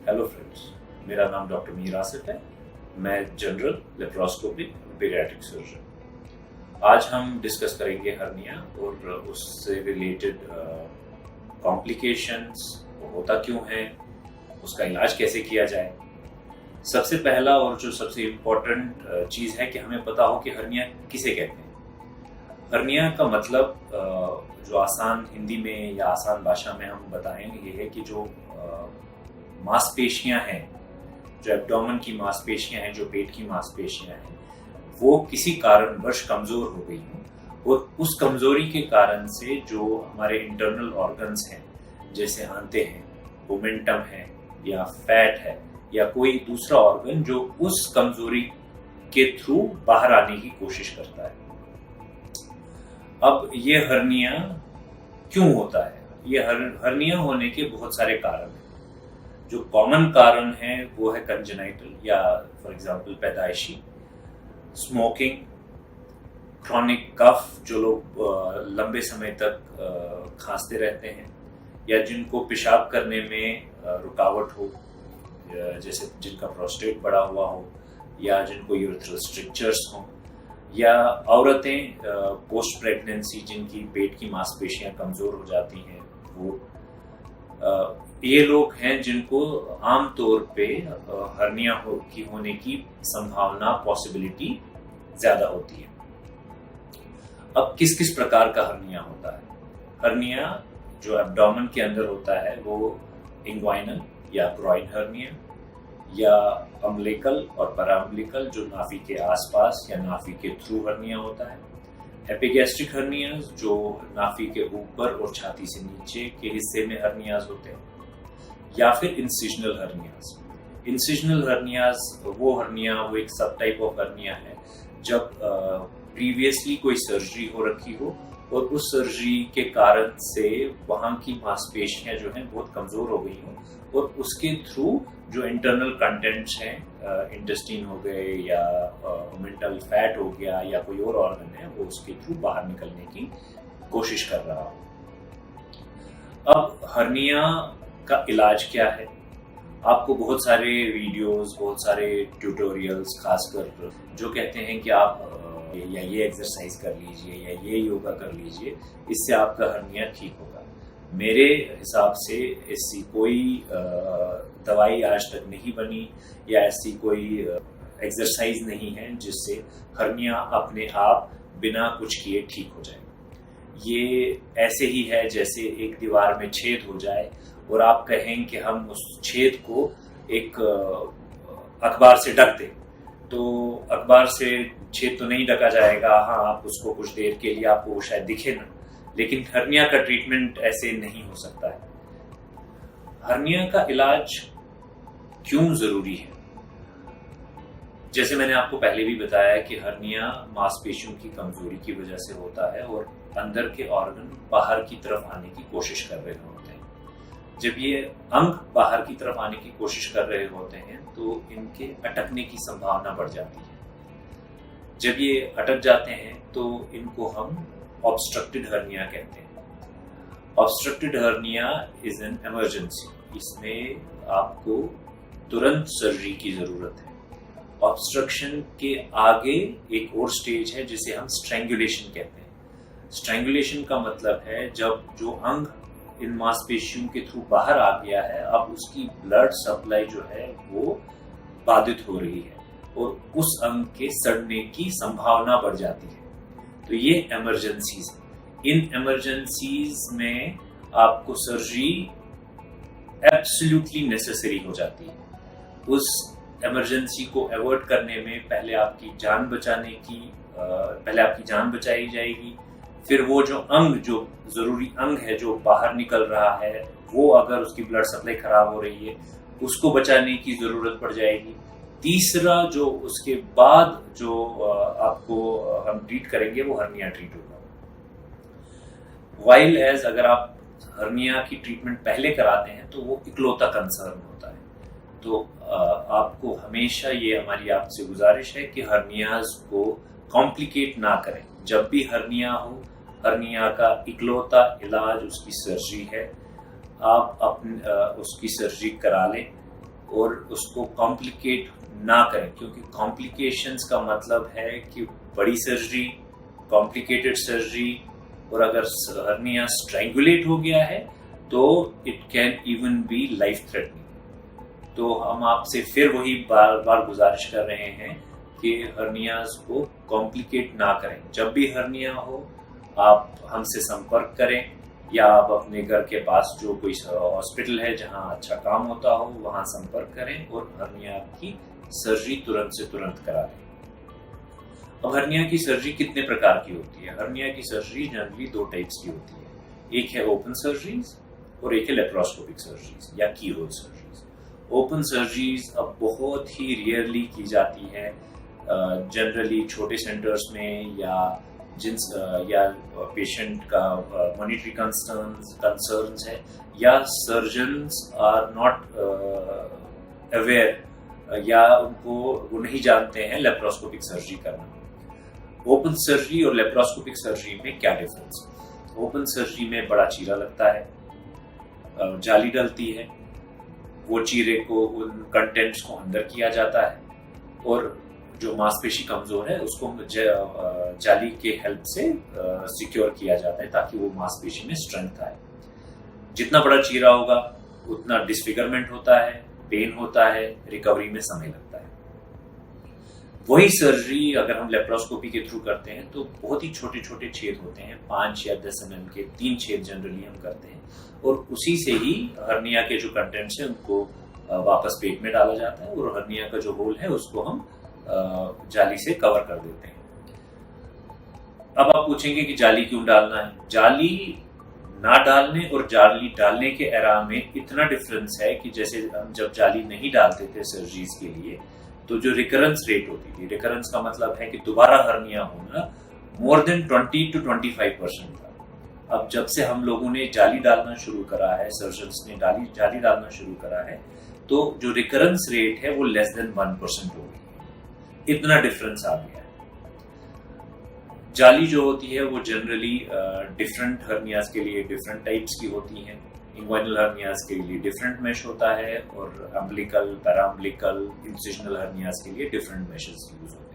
Hello friends, मेरा नाम doctor Mir Asif है। मैं जनरल लेप्रोस्कोपिक पीडियाट्रिक सर्जन। आज हम डिस्कस करेंगे हर्निया और उससे रिलेटेड कॉम्प्लिकेशंस, वो होता क्यों है, उसका इलाज कैसे किया जाए। सबसे पहला और जो सबसे इम्पोर्टेंट चीज़ है कि हमें पता हो कि हर्निया किसे कहते हैं। हर्निया का मतलब जो आसान हिंदी में या आसान भाषा में हम बताएंगे ये है कि जो मांसपेशियां हैं, जो एब्डोमेन की मांसपेशियां हैं, जो पेट की मांसपेशियां हैं, वो किसी कारणवश कमजोर हो गई हों और उस कमजोरी के कारण से जो हमारे इंटरनल ऑर्गन्स हैं, जैसे आंतें हैं, ओमेंटम है या फैट है या कोई दूसरा ऑर्गन, जो उस कमजोरी के थ्रू बाहर आने की कोशिश करता है। अब ये हर्निया क्यों होता है? ये हर्निया होने के बहुत सारे कारण हैं। जो कॉमन कारण है वो है कंजेनाइटल या फॉर एग्जांपल पैदाइशी, स्मोकिंग, क्रॉनिक कफ, जो लोग लंबे समय तक खांसते रहते हैं या जिनको पेशाब करने में रुकावट हो, जैसे जिनका प्रोस्टेट बड़ा हुआ हो या जिनको यूरेथ्रल स्ट्रिक्चर्स हो, या औरतें पोस्ट प्रेगनेंसी जिनकी पेट की मांसपेशियां कमजोर हो जाती हैं, वो ये लोग हैं जिनको आमतौर पे हर्निया होने की संभावना, पॉसिबिलिटी ज्यादा होती है। अब किस किस प्रकार का हर्निया होता है? हर्निया जो एब्डोमेन के अंदर होता है वो इंग्वाइनल या ग्रॉइन हर्निया, या अम्बिलिकल और पैराअम्बिलिकल जो नाभि के आसपास या नाभि के थ्रू हर्निया होता है, एपिगैस्ट्रिक हर्नियाज जो नाभि के ऊपर और छाती से नीचे के हिस्से में हर्नियाज होते हैं, या फिर इंसिजनल हर्नियाज। इंसिजनल हर्नियाज वो एक सब टाइप ऑफ हर्निया है जब प्रीवियसली कोई सर्जरी हो रखी हो और उस सर्जरी के कारण से वहां की मांसपेशियां जो हैं बहुत कमजोर हो गई हो और उसके थ्रू जो इंटरनल कंटेंट्स हैं, इंटेस्टाइन हो गए या मेंटल फैट हो गया या कोई और ऑर्गन है, वो उसके थ्रू बाहर निकलने की कोशिश कर रहा हो। अब हर्निया का इलाज क्या है? आपको बहुत सारे वीडियोस, बहुत सारे ट्यूटोरियल्स खासकर जो कहते हैं कि आप या ये एक्सरसाइज कर लीजिए या ये योगा कर लीजिए, इससे आपका हर्निया ठीक होगा। मेरे हिसाब से ऐसी कोई दवाई आज तक नहीं बनी या ऐसी कोई एक्सरसाइज नहीं है जिससे हर्निया अपने आप बिना कुछ किए ठीक हो जाए। ये ऐसे ही है जैसे एक दीवार में छेद हो जाए और आप कहें कि हम उस छेद को एक अखबार से ढक दें, तो अखबार से छेद तो नहीं ढका जाएगा। हाँ, आप उसको कुछ देर के लिए आपको वो शायद दिखे ना, लेकिन हर्निया का ट्रीटमेंट ऐसे नहीं हो सकता है। हर्निया का इलाज क्यों जरूरी है? जैसे मैंने आपको पहले भी बताया कि हर्निया मांसपेशियों की कमजोरी की वजह से होता है और अंदर के ऑर्गन बाहर की तरफ आने की कोशिश कर रहे होते हैं। जब ये अंग बाहर की तरफ आने की कोशिश कर रहे होते हैं तो इनके अटकने की संभावना बढ़ जाती है। जब ये अटक जाते हैं तो इनको हम ऑब्स्ट्रक्टेड हर्निया कहते हैं। Obstructed hernia is an emergency. इसमें आपको तुरंत सर्जरी की जरूरत है। ऑब्स्ट्रक्शन के आगे एक और स्टेज है जिसे हम स्ट्रैंगुलेशन कहते हैं। स्ट्रैंगुलेशन का मतलब है जब जो अंग इन मांसपेशियों के थ्रू बाहर आ गया है, अब उसकी ब्लड सप्लाई जो है वो बाधित हो रही है और उस अंग के सड़ने की संभावना बढ़ जाती है। तो ये इमरजेंसीज है। इन इमरजेंसीज में आपको सर्जरी एब्सोल्युटली नेसेसरी हो जाती है। उस इमरजेंसी को अवॉइड करने में पहले आपकी जान बचाई जाएगी। फिर वो जो जरूरी अंग है जो बाहर निकल रहा है, वो अगर उसकी ब्लड सप्लाई खराब हो रही है, उसको बचाने की जरूरत पड़ जाएगी। तीसरा जो उसके बाद जो आपको हम ट्रीट करेंगे वो हर्निया ट्रीट होगा। वाइल एज अगर आप हर्निया की ट्रीटमेंट पहले कराते हैं तो वो इकलौता कंसर्न होता है। तो आपको हमेशा ये हमारी आपसे गुजारिश है कि हर्नियाज को कॉम्प्लिकेट ना करें। जब भी हर्निया हो, हर्निया का इकलौता इलाज उसकी सर्जरी है। आप उसकी सर्जरी करा लें। और उसको कॉम्प्लिकेट ना करें, क्योंकि कॉम्प्लिकेशंस का मतलब है कि बड़ी सर्जरी, कॉम्प्लिकेटेड सर्जरी, और अगर हर्निया स्ट्रैंगुलेट हो गया है तो it can even be life threatening. तो हम आपसे फिर वही बार बार गुजारिश कर रहे हैं कि हर्नियाज को कॉम्प्लिकेट ना करें। जब भी हर्निया हो आप हमसे संपर्क करें, या आप अपने घर के पास जो कोई हॉस्पिटल है जहां अच्छा काम होता हो वहां संपर्क करें और हर्निया की सर्जरी तुरंत से तुरंत करा लें। अब हर्निया की सर्जरी कितने प्रकार की होती है? हर्निया की सर्जरी जनरली 2 टाइप्स की होती है। एक है ओपन सर्जरीज और एक है लेप्रोस्कोपिक सर्जरीज या कीहोल सर्जरीज। ओपन सर्जरीज अब बहुत ही रेयरली की जाती है, जनरली छोटे सेंटर्स में, या पेशेंट का मॉनिटरी कंसर्न्स है, या सर्जन्स आर नॉट अवेयर, या वो नहीं जानते हैं लेप्रोस्कोपिक सर्जरी करना। ओपन सर्जरी और लेप्रोस्कोपिक सर्जरी में क्या डिफरेंस है? ओपन सर्जरी में बड़ा चीरा लगता है, जाली डलती है, वो चीरे को, उन कंटेंट्स को अंदर किया जाता है, और जो मांसपेशी कमजोर है उसको जाली के हेल्प से सिक्योर किया जाता है ताकि वो मांसपेशी में स्ट्रेंथ आए। जितना बड़ा चीरा होगा उतना डिसफिगरमेंट होता है, पेन होता है, रिकवरी में समय लगता है। वही सर्जरी अगर हम लेप्रोस्कोपी के थ्रू करते हैं तो बहुत ही छोटे छोटे छेद होते हैं, 5 या 10 mm के 3 छेद जनरली हम करते हैं, और उसी से ही हर्निया के जो कंटेंट्स हैं उनको वापस पेट में डाला जाता है, और हर्निया का जो होल है उसको हम जाली से कवर कर देते हैं। अब आप पूछेंगे कि जाली क्यों डालना है? जाली ना डालने और जाली डालने के एरा में इतना डिफरेंस है कि जैसे हम जब जाली नहीं डालते थे सर्जरीज के लिए तो जो रिकरेंस रेट होती थी, रिकरेंस का मतलब है कि दोबारा हर्निया होना, मोर देन 20 to 25% था। अब जब से हम लोगों ने जाली डालना शुरू करा है, सर्जन्स ने जाली डालना शुरू करा है, तो जो रिकरेंस रेट है वो लेस देन 1% हो गई। इतना डिफरेंस आ गया है। जाली जो होती है वो जनरली डिफरेंट हर्नियाज के लिए डिफरेंट टाइप्स की होती हैं। इंग्वाइनल हर्नियाज के लिए डिफरेंट मेश होता है, और अम्बिलिकल, पैराअम्बिलिकल, इंसिजनल हर्नियाज के लिए डिफरेंट मेशेस यूज होते हैं।